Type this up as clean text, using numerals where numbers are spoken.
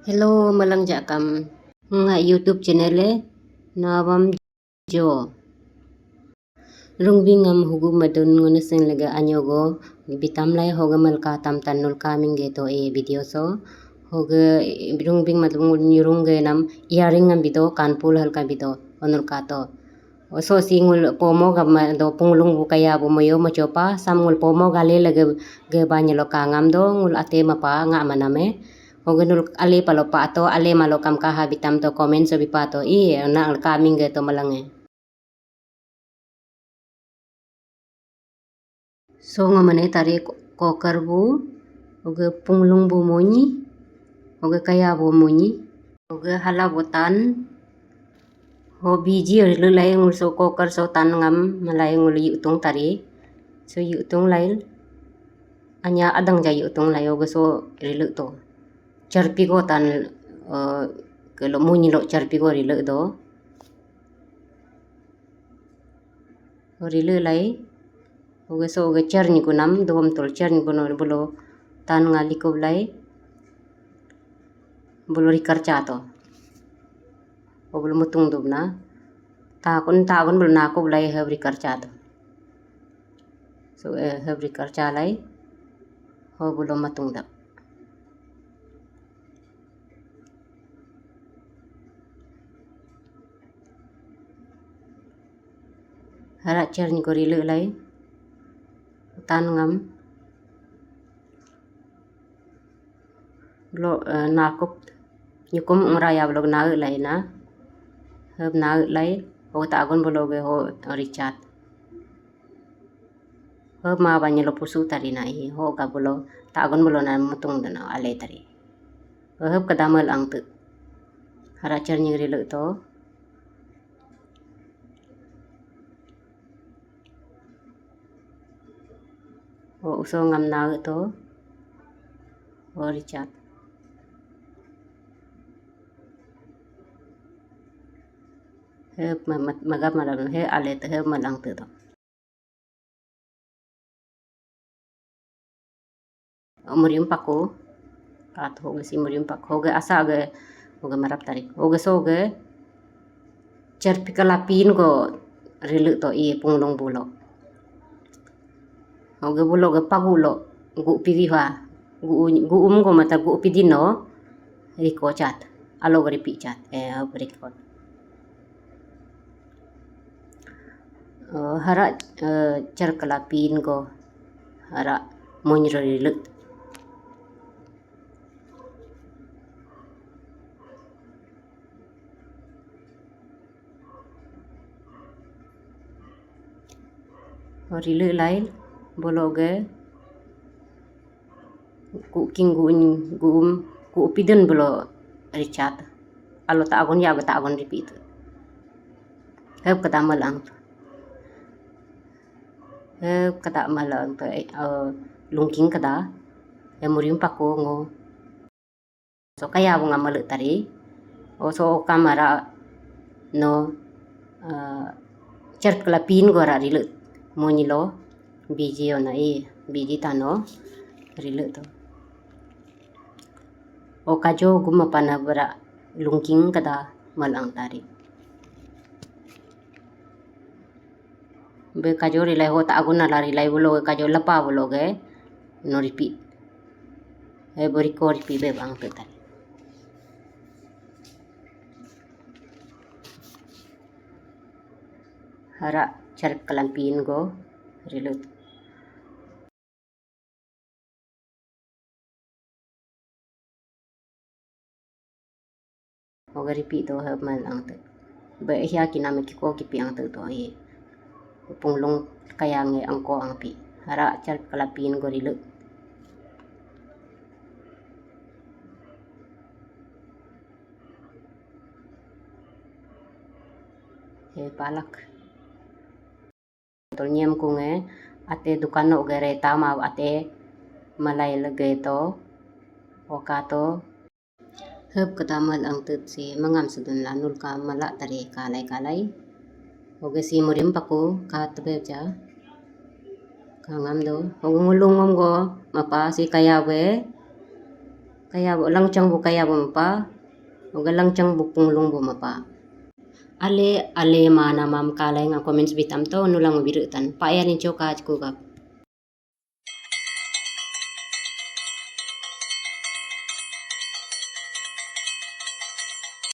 Hello, malang jakam nga YouTube channel nawam jo. Rungbingam hugu madun nguneseng lega anyogo bitam lai hoga malka tam tanul kaming geto video so hoga rungbing madung nyurung nam earring am bido kanpul halka bido onul kato. So singul pomo gam do punglung bukaya bumoyo macopa samul pomo gale lega ge banyalo kangam do ngul ate mapa nga maname. Hoganul ale palo pato ale malo kam kaha bitam to komen so bipato na kaming geto malange. So ngamane tari kokar bu oga punglung bu monyi oga kaya bu monyi oga halabutan ho biji lulai ngul so kokar so tan ngam malai ngul yutung tari so yutung lain anya adang ja yutung lai oga so rilu to charpigo tan kalau monyi lo charpigo rilu do rilu lai oga so oga charni kunam dom tol charni kuno bulo tan ngali ko lai bulo rikarca to o bulo mutung dubna takun bulo nako lai habri karca to so habri karca lai ho bulo matung dap harak charni ko rilu lai tan ngam lo nakop nyukum ngraya blog na lai na hab na lai ho tagon blog ho richat hab ma banyo lo pusu tari na ho ka bolo tagon bolo na mutung dana ale tari hab kadamal ang tu hara charni rilu to ho uso ngam na to ho richat hab magap malam he ale te hab malang tu to murium pako at hoga si murium pak hoga asa ge hoga marap tari hoga so ge cerpikalapin ko rilu to punglong bulo hoga bulo ge pagulo gu pidiwa gu ko mata gu pidino riko chat alo gari pichat berikot hara cerkalapin ko hara monyo rilu rilu lain bologe ku king gu pidun bolo richat alo tagon ya tagon repeat heb kata malang to lungking kada murium pako ngo so kaya bunga malu tari o so kamera no cerkalapin go ra rilu monyi lo biji ona biji tano rilu to o kajo guma pana bara lungking kada malang tari be kajo rilai ho tagun na rilai bulo kajo lapa bulo ge no repeat bori ko repeat be bang tu tari hara cerkalampin go rilu hoga repeat to hab malang tu be hiya kiname ko kipi ang tu to punglong kaya nge angko ang pi hara cerkalapin go rilu palak tol nyem ko nge ate dukano gere tama ate malai lege to okato hab katamal ang tut si mangam sudun lanul ka mala tari kalay hoga si murim pako ka tebja kangam do hoga ngulungom go mapa si kaya we hoga si kaya we hab katamal ang tut si mangam sudun lanul ka mala tari kalay hoga si murim pako ka tebja kangam do hoga ngulungom go mapa si kaya we hoga si kaya we hab katamal ang tut si mangam sudun lanul ka mala tari kalay hoga si murim pako ka tebja kangam do hoga ngulungom go mapa si kaya we Kaya bo langchang bo kaya bo mapa. Oga langchang bo punglong bo mapa. Ale ale mana mam kalay nga comments bitam to nulang birutan. Paaya ni choka kuga